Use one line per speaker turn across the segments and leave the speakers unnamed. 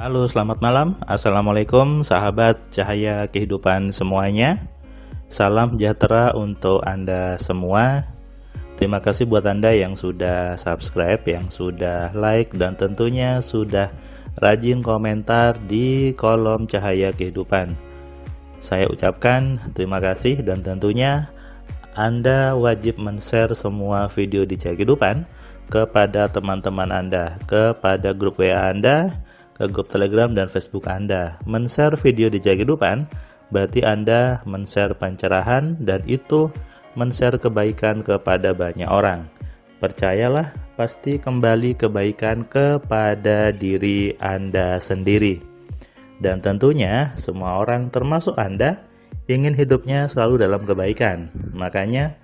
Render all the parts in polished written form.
Halo, selamat malam. Assalamualaikum, sahabat cahaya kehidupan semuanya. Salam sejahtera untuk Anda semua. Terima kasih buat Anda yang sudah subscribe, yang sudah like, dan tentunya sudah rajin komentar di kolom cahaya kehidupan. Saya ucapkan terima kasih, dan tentunya Anda wajib men-share semua video di cahaya kehidupan kepada teman-teman Anda, kepada grup WA Anda, ke grup Telegram dan Facebook Anda. Men-share video di cahaya kehidupan berarti Anda men-share pencerahan, dan itu men-share kebaikan kepada banyak orang. Percayalah, pasti kembali kebaikan kepada diri Anda sendiri. Dan tentunya semua orang termasuk Anda ingin hidupnya selalu dalam kebaikan. Makanya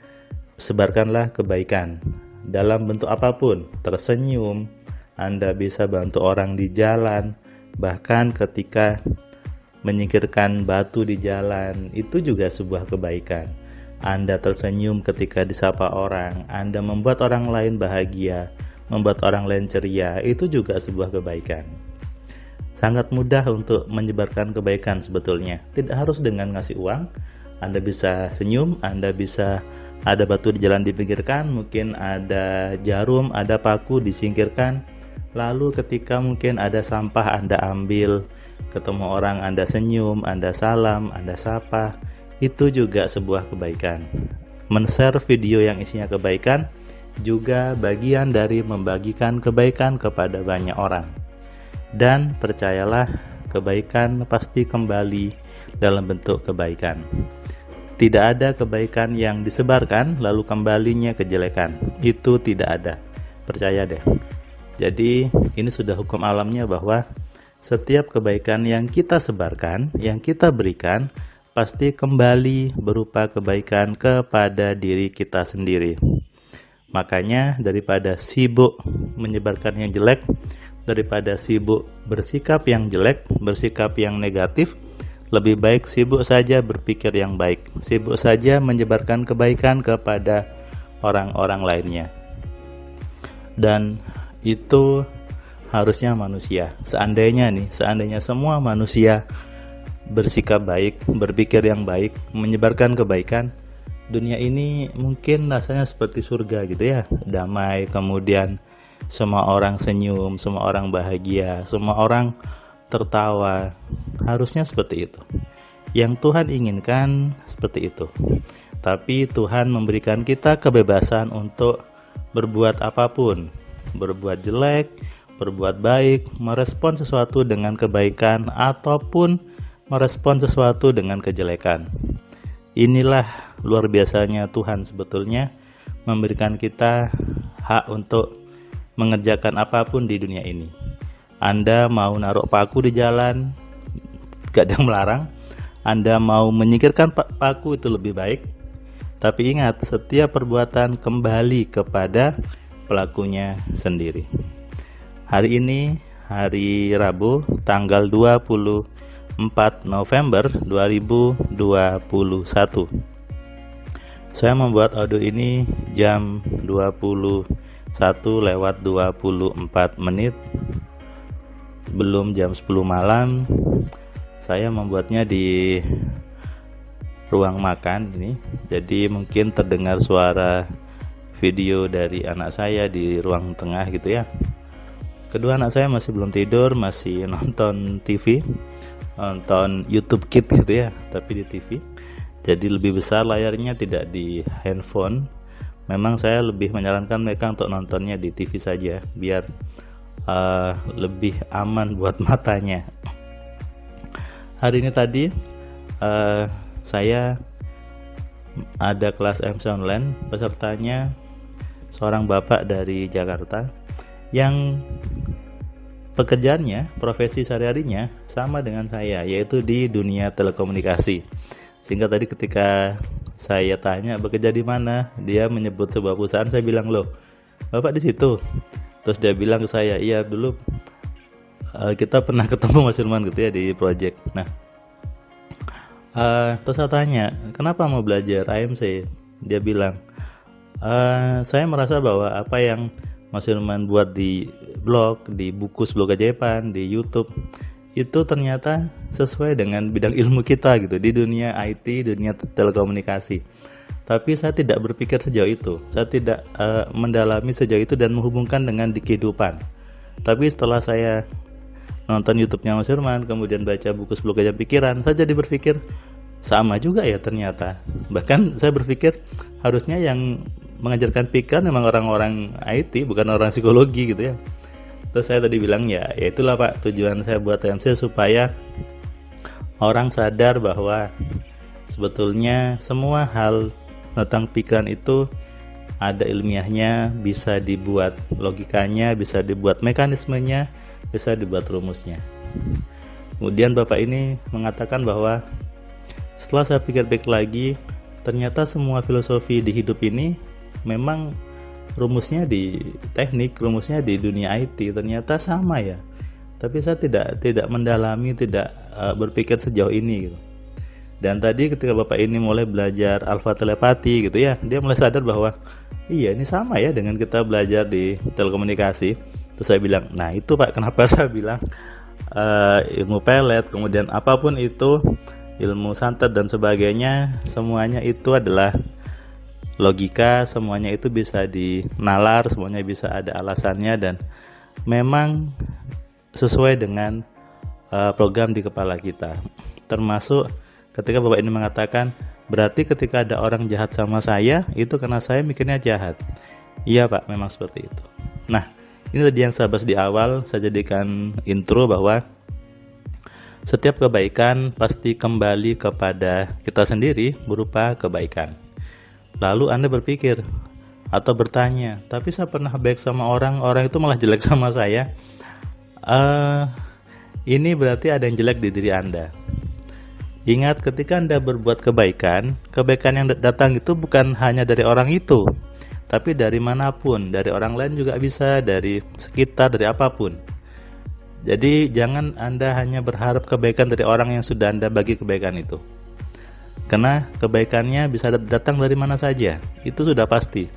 sebarkanlah kebaikan dalam bentuk apapun. Tersenyum, Anda bisa bantu orang di jalan, bahkan ketika menyingkirkan batu di jalan, itu juga sebuah kebaikan. Anda tersenyum ketika disapa orang, Anda membuat orang lain bahagia, membuat orang lain ceria, itu juga sebuah kebaikan. Sangat mudah untuk menyebarkan kebaikan sebetulnya. Tidak harus dengan ngasih uang. Anda bisa senyum, Anda bisa ada batu di jalan dipinggirkan, mungkin ada jarum, ada paku disingkirkan. Lalu ketika mungkin ada sampah Anda ambil, ketemu orang Anda senyum, Anda salam, Anda sapa, itu juga sebuah kebaikan. Men-share video yang isinya kebaikan juga bagian dari membagikan kebaikan kepada banyak orang. Dan percayalah, kebaikan pasti kembali dalam bentuk kebaikan. Tidak ada kebaikan yang disebarkan lalu kembalinya kejelekan. Itu tidak ada. Percaya deh. Jadi ini sudah hukum alamnya bahwa setiap kebaikan yang kita sebarkan, yang kita berikan, pasti kembali berupa kebaikan kepada diri kita sendiri. Makanya daripada sibuk menyebarkan yang jelek, daripada sibuk bersikap yang jelek, bersikap yang negatif, lebih baik sibuk saja berpikir yang baik, sibuk saja menyebarkan kebaikan kepada orang-orang lainnya. Dan itu harusnya manusia. Seandainya semua manusia bersikap baik, berpikir yang baik, menyebarkan kebaikan, dunia ini mungkin rasanya seperti surga gitu ya, damai, kemudian semua orang senyum, semua orang bahagia, semua orang tertawa. Harusnya seperti itu. Yang Tuhan inginkan seperti itu. Tapi Tuhan memberikan kita kebebasan untuk berbuat apapun, berbuat jelek, berbuat baik, merespon sesuatu dengan kebaikan, ataupun merespon sesuatu dengan kejelekan. Inilah luar biasanya Tuhan sebetulnya, memberikan kita hak untuk mengerjakan apapun di dunia ini. Anda mau naruh paku di jalan, gak ada yang melarang. Anda mau menyingkirkan paku, itu lebih baik. Tapi ingat, setiap perbuatan kembali kepada pelakunya sendiri. Hari ini, hari Rabu, tanggal 24 November 2021. Saya membuat audio ini jam 21:24 sebelum jam 10 malam. Saya membuatnya di ruang makan ini, jadi mungkin terdengar suara video dari anak saya di ruang tengah gitu ya. Kedua anak saya masih belum tidur, masih nonton TV, nonton YouTube Kids gitu ya, tapi di TV. Jadi lebih besar layarnya, tidak di handphone. Memang saya lebih menyarankan mereka untuk nontonnya di TV saja, biar lebih aman buat matanya. Hari ini tadi saya ada kelas MC online, pesertanya seorang bapak dari Jakarta yang pekerjaannya, profesi sehari-harinya sama dengan saya, yaitu di dunia telekomunikasi. Sehingga tadi ketika saya tanya bekerja di mana, dia menyebut sebuah perusahaan. Saya bilang, loh, bapak di situ? Terus dia bilang ke saya, iya dulu kita pernah ketemu Mas Firman gitu ya di project. Nah, terus saya tanya, kenapa mau belajar AMC? Dia bilang, saya merasa bahwa apa yang Mas Firman buat di blog, di buku 10 keajaiban, di YouTube, itu ternyata sesuai dengan bidang ilmu kita gitu, di dunia IT, dunia telekomunikasi. Tapi saya tidak berpikir sejauh itu, saya tidak mendalami sejauh itu dan menghubungkan dengan di kehidupan. Tapi setelah saya nonton YouTube-nya Mas Firman, kemudian baca buku 10 keajaiban pikiran, saya jadi berpikir sama juga ya ternyata. Bahkan saya berpikir harusnya yang mengajarkan pikiran memang orang-orang IT, bukan orang psikologi gitu ya. Terus saya tadi bilang ya itulah Pak, tujuan saya buat TMC supaya orang sadar bahwa sebetulnya semua hal tentang pikiran itu ada ilmiahnya, bisa dibuat logikanya, bisa dibuat mekanismenya, bisa dibuat rumusnya. Kemudian Bapak ini mengatakan bahwa setelah saya pikir-pikir lagi, ternyata semua filosofi di hidup ini memang rumusnya di teknik, rumusnya di dunia IT, ternyata sama ya. Tapi saya tidak mendalami, tidak berpikir sejauh ini gitu. Dan tadi ketika Bapak ini mulai belajar alfa telepati gitu ya, dia mulai sadar bahwa iya ini sama ya dengan kita belajar di telekomunikasi. Terus saya bilang, nah itu Pak, kenapa saya bilang ilmu pelet, kemudian apapun itu, ilmu santet dan sebagainya, semuanya itu adalah logika, semuanya itu bisa dinalar, semuanya bisa ada alasannya dan memang sesuai dengan program di kepala kita. Termasuk ketika Bapak ini mengatakan, berarti ketika ada orang jahat sama saya, itu karena saya mikirnya jahat. Iya Pak, memang seperti itu. Nah, ini tadi yang saya bahas di awal, saya jadikan intro bahwa setiap kebaikan pasti kembali kepada kita sendiri berupa kebaikan. Lalu Anda berpikir atau bertanya, tapi saya pernah baik sama orang itu malah jelek sama saya. Ini berarti ada yang jelek di diri Anda. Ingat, ketika Anda berbuat kebaikan yang datang itu bukan hanya dari orang itu, tapi dari manapun, dari orang lain juga bisa, dari sekitar, dari apapun. Jadi jangan Anda hanya berharap kebaikan dari orang yang sudah Anda bagi kebaikan itu. Karena kebaikannya bisa datang dari mana saja, itu sudah pasti.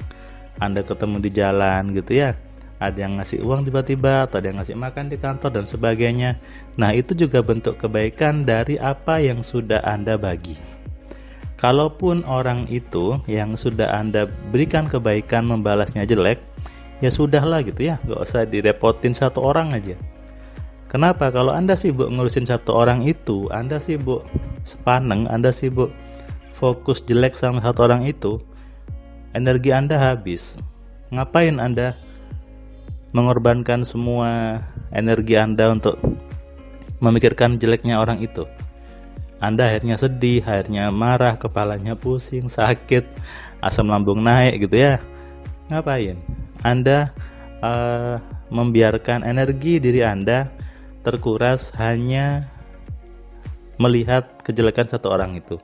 Anda ketemu di jalan gitu ya, ada yang ngasih uang tiba-tiba, atau ada yang ngasih makan di kantor dan sebagainya. Nah, itu juga bentuk kebaikan dari apa yang sudah Anda bagi. Kalaupun orang itu yang sudah Anda berikan kebaikan membalasnya jelek, ya sudahlah gitu ya, gak usah direpotin satu orang aja. Kenapa? Kalau Anda sibuk ngurusin satu orang itu, Anda sibuk sepaneng, Anda sibuk fokus jelek sama satu orang itu, energi Anda habis. Ngapain Anda mengorbankan semua energi Anda untuk memikirkan jeleknya orang itu? Anda akhirnya sedih, akhirnya marah, kepalanya pusing, sakit, asam lambung naik gitu ya. Ngapain? Anda membiarkan energi diri Anda terkuras hanya melihat kejelekan satu orang itu.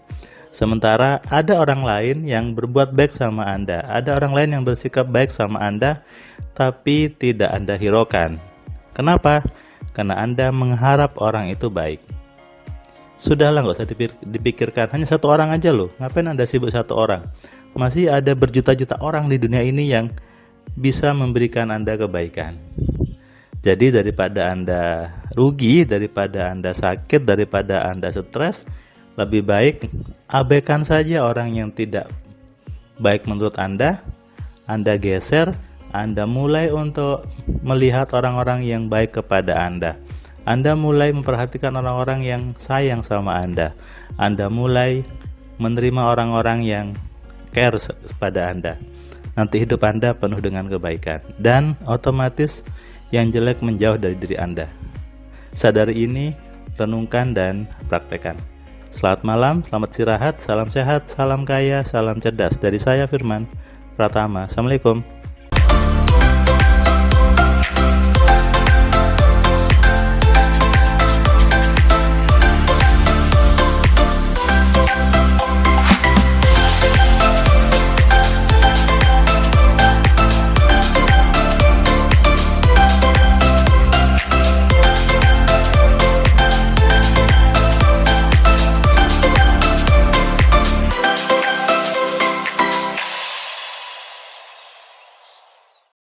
Sementara ada orang lain yang berbuat baik sama Anda, ada orang lain yang bersikap baik sama Anda, tapi tidak Anda hiraukan. Kenapa? Karena Anda mengharap orang itu baik. Sudahlah, nggak usah dipikirkan, hanya satu orang aja loh. Ngapain Anda sibuk satu orang? Masih ada berjuta-juta orang di dunia ini yang bisa memberikan Anda kebaikan. Jadi daripada Anda rugi, daripada Anda sakit, daripada Anda stres, lebih baik abaikan saja orang yang tidak baik menurut Anda geser, Anda mulai untuk melihat orang-orang yang baik kepada Anda mulai memperhatikan orang-orang yang sayang sama Anda mulai menerima orang-orang yang care pada Anda. Nanti hidup Anda penuh dengan kebaikan, dan otomatis yang jelek menjauh dari diri Anda. Sadari ini, renungkan dan praktekkan. Selamat malam, selamat istirahat, salam sehat, salam kaya, salam cerdas. Dari saya Firman Pratama. Assalamualaikum.